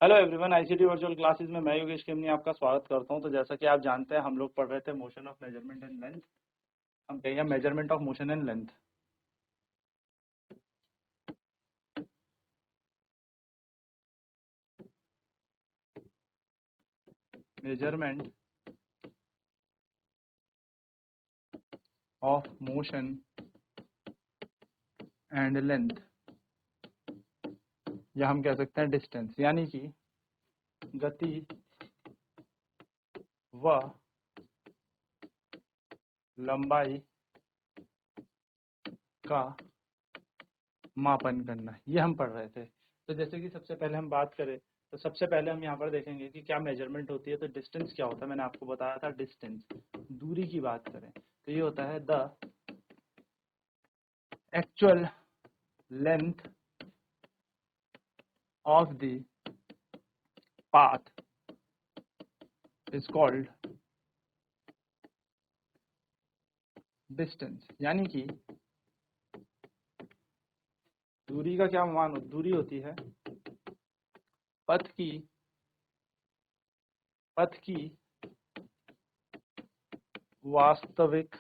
Hello everyone, ICT virtual classes में मैं योगेश केमनी आपका स्वागत करता हूं। तो जैसा कि आप जानते हैं, हम लोग पढ़ रहे थे motion of measurement and length. हम कहेंगे measurement of motion and length. Measurement of motion and length, या हम कह सकते हैं डिस्टेंस, यानी कि गति व लंबाई का मापन करना, ये हम पढ़ रहे थे। तो जैसे कि सबसे पहले हम बात करें तो सबसे पहले हम यहाँ पर देखेंगे कि क्या मेजरमेंट होती है। तो डिस्टेंस क्या होता है, मैंने आपको बताया था। डिस्टेंस, दूरी की बात करें तो ये होता है the actual length of the path is called distance। यानी कि दूरी का क्या मान, दूरी होती है पथ की वास्तविक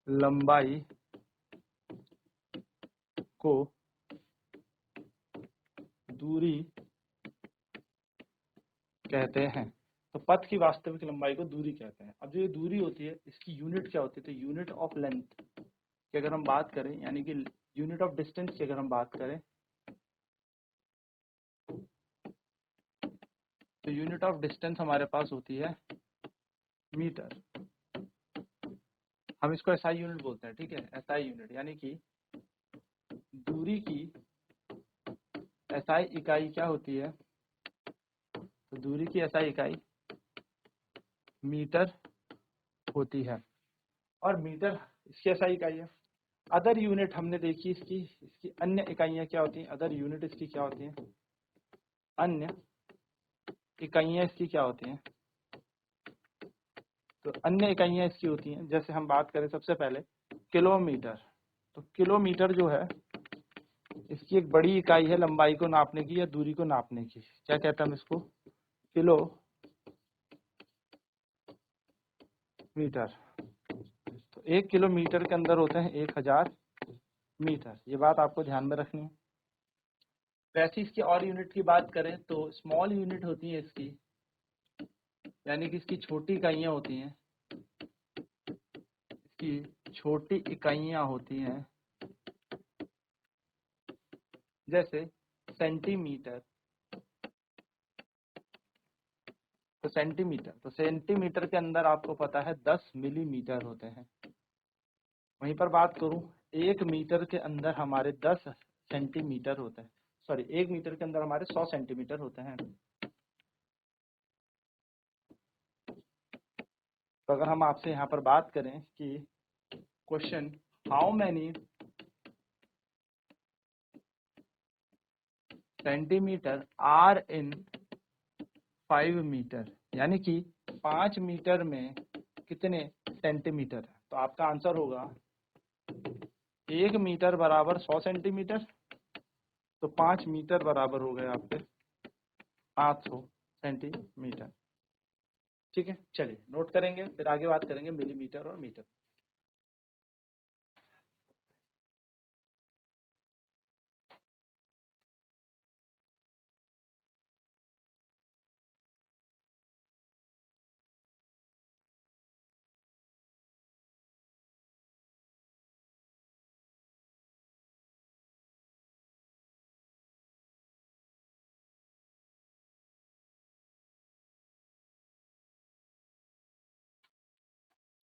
लंबाई को दूरी कहते हैं। तो पथ की वास्तविक लंबाई को दूरी कहते हैं। अब जो ये दूरी होती है, इसकी यूनिट क्या होती है? तो यूनिट ऑफ लेंथ की अगर हम बात करें, यानी कि यूनिट ऑफ डिस्टेंस की अगर हम बात करें, तो यूनिट ऑफ डिस्टेंस हमारे पास होती है मीटर। हम इसको एसआई यूनिट बोलते हैं, ठीक है। एसआई यूनिट यानी कि दूरी की एसआई इकाई क्या होती है? तो दूरी की एसआई इकाई मीटर होती है, और मीटर इसकी एसआई इकाई है। अदर यूनिट हमने देखी इसकी अन्य इकाइयां क्या होती हैं? अदर यूनिट इसकी क्या होती हैं? अन्य इकाइयां इसकी क्या होती हैं? तो अन्य इकाइयां इसकी होती हैं, जैसे हम बात करें सबसे पहले किलोमीटर। तो किलोमीटर जो है, इसकी एक बड़ी इकाई है लंबाई को नापने की या दूरी को नापने की। क्या कहते हैं हम इसको? किलोमीटर। तो 1 किलोमीटर के अंदर होते हैं 1000 मीटर। ये बात आपको ध्यान में रखनी है। वैसे इसकी और यूनिट की बात करें तो स्मॉल यूनिट होती है इसकी, यानी कि इसकी छोटी इकाइयां होती हैं। इसकी छोटी इकाइयां होती हैं, जैसे सेंटीमीटर। तो सेंटीमीटर के अंदर आपको पता है 10 मिलीमीटर होते हैं। वहीं पर बात करूं, 1 मीटर के अंदर हमारे 10 सेंटीमीटर होते हैं। सॉरी, 1 मीटर के अंदर हमारे 100 सेंटीमीटर होते हैं। तो अगर हम आपसे यहाँ पर बात करें कि question, how many centimeter are in 5 meter, यानी कि 5 मीटर में कितने सेंटीमीटर है? तो आपका आंसर होगा 1 मीटर बराबर 100 सेंटीमीटर। तो 5 मीटर बराबर हो गए आपके 500 सेंटीमीटर। ठीक है, चलिए नोट करेंगे, फिर आगे बात करेंगे मिलीमीटर और मीटर।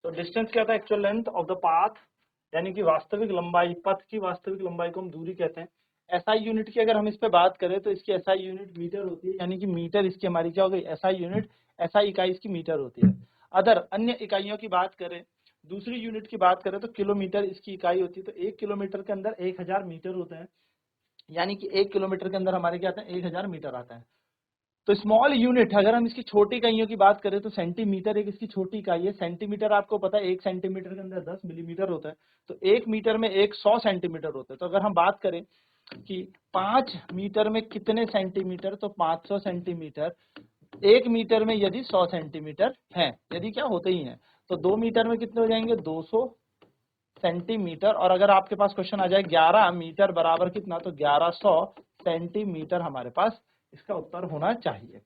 तो डिस्टेंस क्या था? Actual length of the path, यानी कि वास्तविक लंबाई, पथ की वास्तविक लंबाई को हम दूरी कहते हैं। एसआई यूनिट की अगर हम इस पे बात करें तो इसकी एसआई यूनिट मीटर होती है, यानी कि मीटर इसकी हमारी क्या हो गई? SI unit. एसआई इकाई इसकी मीटर होती है। अदर अन्य इकाइयों की बात करें, दूसरी यूनिट की बात करें तो किलोमीटर इसकी इकाई होती है। तो 1 किलोमीटर के अंदर 1000 मीटर होते हैं, यानी कि 1 किलोमीटर के अंदर हमारे क्या आते हैं? 1000 मीटर आता है। तो स्मॉल यूनिट, अगर हम इसकी छोटी इकाइयों की बात करें तो सेंटीमीटर एक इसकी छोटी इकाई है। सेंटीमीटर आपको पता है 1 सेंटीमीटर के अंदर 10 मिलीमीटर होता है। तो 1 मीटर में 100 सेंटीमीटर होता है। तो अगर हम बात करें कि 5 मीटर में कितने सेंटीमीटर, तो 500 सेंटीमीटर। 1 मीटर में यदि 100 सेंटीमीटर है, यदि क्या होते ही हैं, तो 2 मीटर में कितने हो जाएंगे 200 सेंटीमीटर। और अगर आपके पास क्वेश्चन आ जाए 11 मीटर बराबर कितना, तो 1100 सेंटीमीटर हमारे पास इसका उत्तर होना चाहिए।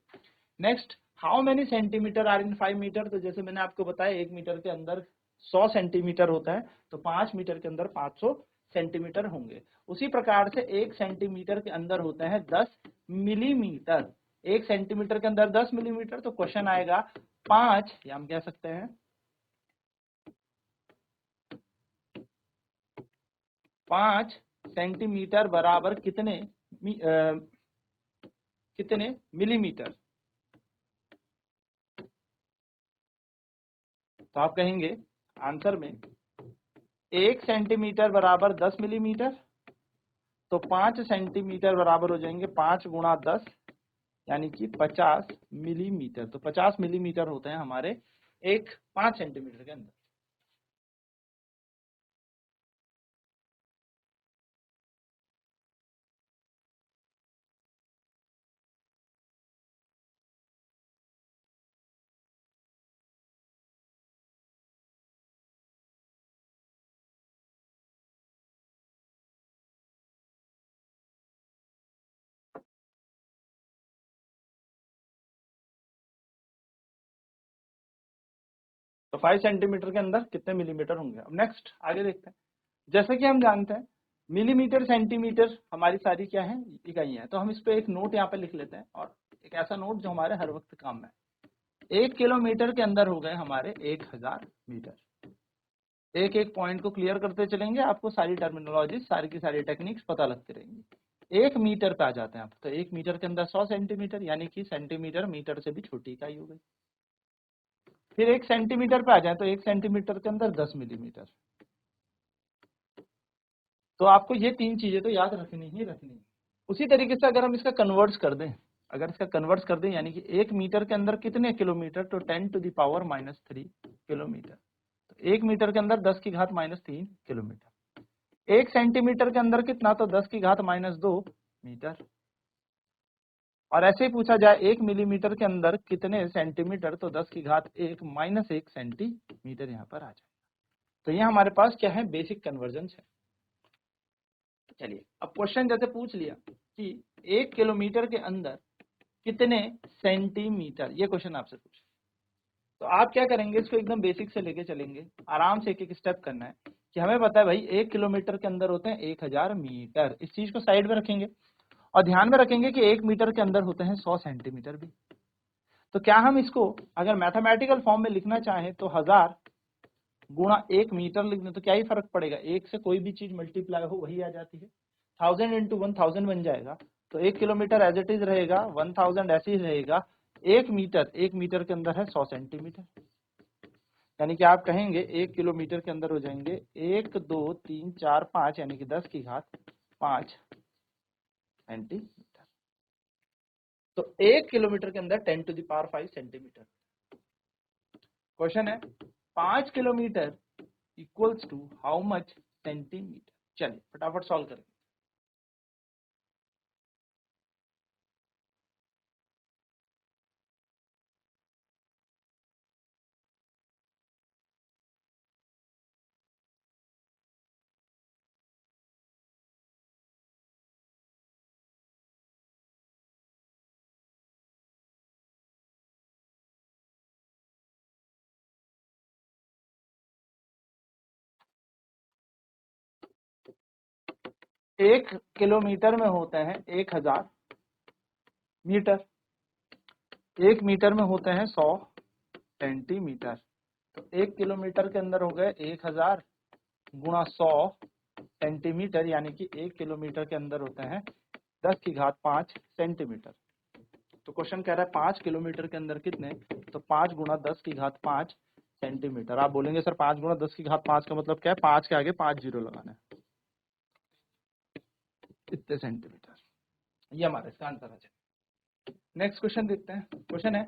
Next, how many centimeter are in 5 meter, तो जैसे मैंने आपको बताया 1 मीटर के अंदर 100 सेंटीमीटर होता है, तो 5 मीटर के अंदर 500 सेंटीमीटर होंगे। उसी प्रकार से 1 सेंटीमीटर के अंदर होते हैं 10 मिलीमीटर। 1 सेंटीमीटर के अंदर 10 मिलीमीटर, तो क्वेश्चन आएगा 5, या हम कह सकते हैं 5 सेंटीमीटर बराबर कितने मिलीमीटर। तो आप कहेंगे आंसर में 1 सेंटीमीटर बराबर 10 मिलीमीटर, तो 5 सेंटीमीटर बराबर हो जाएंगे 5 गुणा 10 यानी कि 50 मिलीमीटर। तो 50 मिलीमीटर होते हैं हमारे 5 सेंटीमीटर के अंदर। तो 5 सेंटीमीटर के अंदर कितने मिलीमीटर होंगे। अब नेक्स्ट आगे देखते हैं। जैसे कि हम जानते हैं मिलीमीटर सेंटीमीटर हमारी सारी क्या है इकाइयां हैं, तो हम इस पे एक नोट यहाँ पे लिख लेते हैं, और एक ऐसा नोट जो हमारे हर वक्त काम में है। 1 किलोमीटर के अंदर हो गए हमारे 1000 मीटर। एक एक पॉइंट को क्लियर करते चलेंगे, आपको सारी टर्मिनोलॉजी सारी की सारी टेक्निक्स पता लगती रहेंगी। 1 मीटर पे आ जाते हैं आप, तो 1 मीटर के अंदर 100 सेंटीमीटर, यानी कि सेंटीमीटर मीटर से भी छोटी इकाई हो गई। फिर 1 सेंटीमीटर पे आ जाए, तो 1 सेंटीमीटर के अंदर 10 मिलीमीटर। तो आपको ये 3 चीजें तो याद रखनी ही रखनी है। उसी तरीके से अगर हम इसका कन्वर्ट्स कर दें, यानी कि 1 मीटर के अंदर कितने किलोमीटर, तो 10 टू द पावर -3 किलोमीटर। तो 1 मीटर के अंदर 10 की घात -3 किलोमीटर। 1 सेंटीमीटर के अंदर कितना, तो 10 की घात -2 मीटर। और ऐसे ही पूछा जाए 1 मिलीमीटर के अंदर कितने सेंटीमीटर, तो 10 की घात 1 -1 सेंटीमीटर यहाँ पर आ जाए। तो ये हमारे पास क्या है, बेसिक कन्वर्जन है। चलिए अब क्वेश्चन जैसे पूछ लिया कि 1 किलोमीटर के अंदर कितने सेंटीमीटर, ये क्वेश्चन आपसे पूछा, तो आप क्या करेंगे, इसको एकदम बेसिक से लेके चलेंगे, आराम से एक एक स्टेप करना है। कि हमें पता है भाई 1 किलोमीटर के अंदर होते हैं 1000 मीटर, इस चीज को साइड में रखेंगे और ध्यान में रखेंगे कि 1 मीटर के अंदर होते हैं 100 सेंटीमीटर भी। तो क्या हम इसको अगर मैथमेटिकल फॉर्म में लिखना चाहें तो 1000 गुणा 1 मीटर लिख दें, तो क्या ही फर्क पड़ेगा, एक से कोई भी चीज मल्टीप्लाई हो वही आ जाती है। 1000 इंटू 1000 बन जाएगा, तो 1 किलोमीटर एज इट इज रहेगा, 1000 ऐसे ही रहेगा। 1 मीटर के अंदर है 100 सेंटीमीटर, यानी कि आप कहेंगे 1 किलोमीटर के अंदर हो जाएंगे 1 2 3 4 5 यानी कि 10 की घात 5 सेंटीमीटर। तो 1 किलोमीटर के अंदर 10 to the power 5 centimeter. Question है 5 kilometer equals to how much centimeter. चलिए फटाफट सॉल्व करें। एक किलोमीटर में होते हैं 1000 मीटर, 1 मीटर में होते हैं 100 सेंटीमीटर। तो 1 किलोमीटर के अंदर हो गए 1000 गुणा 100 सेंटीमीटर, यानी कि 1 किलोमीटर के अंदर होते हैं 10 की घात 5 सेंटीमीटर। तो क्वेश्चन कह रहा है 5 किलोमीटर के अंदर कितने, तो 5 गुणा 10 की घात 5 सेंटीमीटर। आप बोलेंगे सर 5 गुणा 10 की घात 5 का मतलब क्या है, 5 के आगे 5 जीरो लगाना है, इतने सेंटीमीटर। ये हमारा इसका आंसर है। नेक्स्ट क्वेश्चन देखते हैं। क्वेश्चन है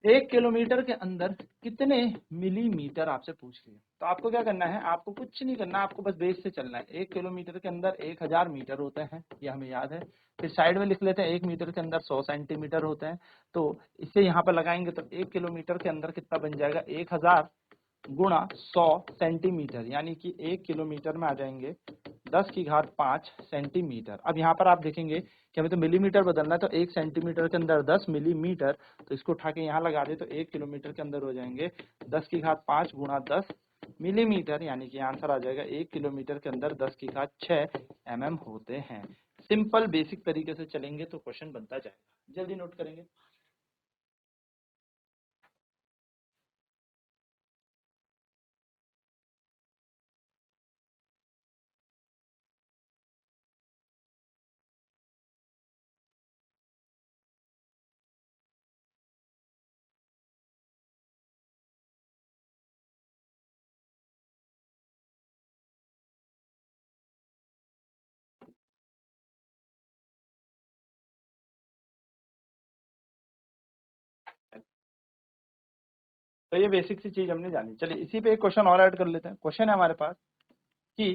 1 किलोमीटर के अंदर कितने मिलीमीटर आपसे पूछ लिया। तो आपको क्या करना है, आपको कुछ नहीं करना, आपको बस बेस से चलना है। 1 किलोमीटर के अंदर 1000 मीटर होते हैं, ये हमें याद है। फिर साइड में लिख लेते हैं 1 मीटर के अंदर 100 सेंटीमीटर होते हैं। तो इसे यहाँ पर लगाएंगे तो 1 किलोमीटर के अंदर कितना बन जाएगा, 1000 गुणा 100 सेंटीमीटर, यानी कि 1 किलोमीटर में आ जाएंगे 10 की घात 5 सेंटीमीटर। अब यहाँ पर आप देखेंगे कि हमें तो मिलीमीटर बदलना है, तो 1 सेंटीमीटर के अंदर 10 मिलीमीटर, तो इसको उठा के यहाँ लगा दे तो 1 किलोमीटर के अंदर हो जाएंगे 10 की घात 5 गुणा 10 मिलीमीटर, यानी कि आंसर आ जाएगा 1 किलोमीटर के अंदर 10 की घात 6 mm होते हैं। सिंपल बेसिक तरीके से चलेंगे तो क्वेश्चन बनता जाएगा। जल्दी नोट करेंगे। तो ये बेसिक सी चीज हमने जानी। चलिए इसी पे एक क्वेश्चन और ऐड कर लेते हैं। क्वेश्चन है हमारे पास कि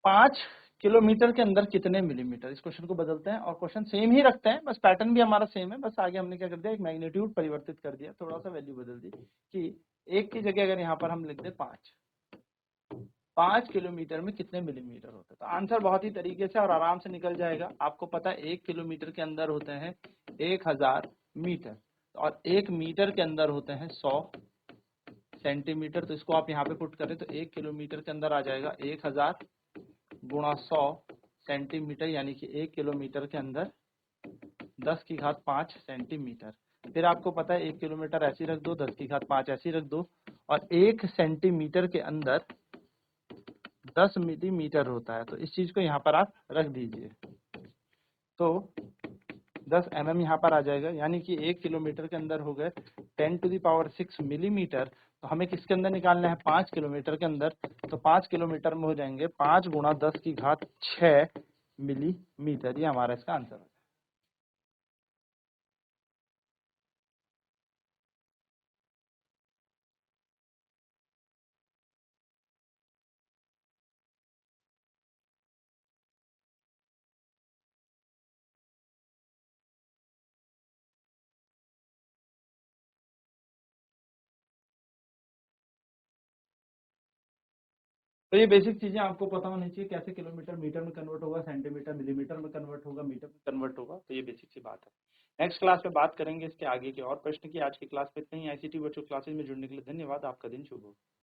5 किलोमीटर के अंदर कितने मिलीमीटर। इस क्वेश्चन को बदलते हैं और क्वेश्चन सेम ही रखते हैं, बस पैटर्न भी हमारा सेम है, बस आगे हमने क्या कर दिया, एक मैग्नीट्यूड परिवर्तित कर दिया, थोड़ा सा वैल्यू बदल दी कि 1 की जगह अगर यहाँ पर हम लिख दे 5 किलोमीटर में कितने मिलीमीटर होते हैं। तो आंसर बहुत ही तरीके से और आराम से निकल जाएगा। आपको पता है 1 किलोमीटर के अंदर होते हैं 1000 मीटर और 1 मीटर के अंदर होते हैं 100 सेंटीमीटर। तो इसको आप यहाँ पे पुट करें तो 1 किलोमीटर के अंदर आ जाएगा 1000 गुणा 100 सेंटीमीटर, यानी कि 1 किलोमीटर के अंदर 10 की घात 5 सेंटीमीटर। फिर आपको पता है 1 किलोमीटर ऐसी रख दो, 10 की घात 5 ऐसी रख दो, और 1 सेंटीमीटर के अंदर 10 मिलीमीटर होता है। तो इस चीज को यहाँ पर आप रख दीजिए तो 10 mm यहाँ पर आ जाएगा, यानी कि 1 किलोमीटर के अंदर हो गए 10⁶ मिलीमीटर। तो हमें किसके अंदर निकालना है, 5 किलोमीटर के अंदर। तो 5 किलोमीटर में हो जाएंगे 5 गुणा 10 की घात 6 मिलीमीटर। ये हमारा इसका आंसर है। तो ये बेसिक चीजें आपको पता होनी चाहिए, कैसे किलोमीटर मीटर में कन्वर्ट होगा, सेंटीमीटर मिलीमीटर में कन्वर्ट होगा, मीटर में कन्वर्ट होगा। तो ये बेसिक सी बात है। नेक्स्ट क्लास में बात करेंगे इसके आगे के और प्रश्न की। आज की क्लास में इतना ही। आईसीटी वर्चुअल क्लासेज में जुड़ने के लिए धन्यवाद। आपका दिन शुभ हो।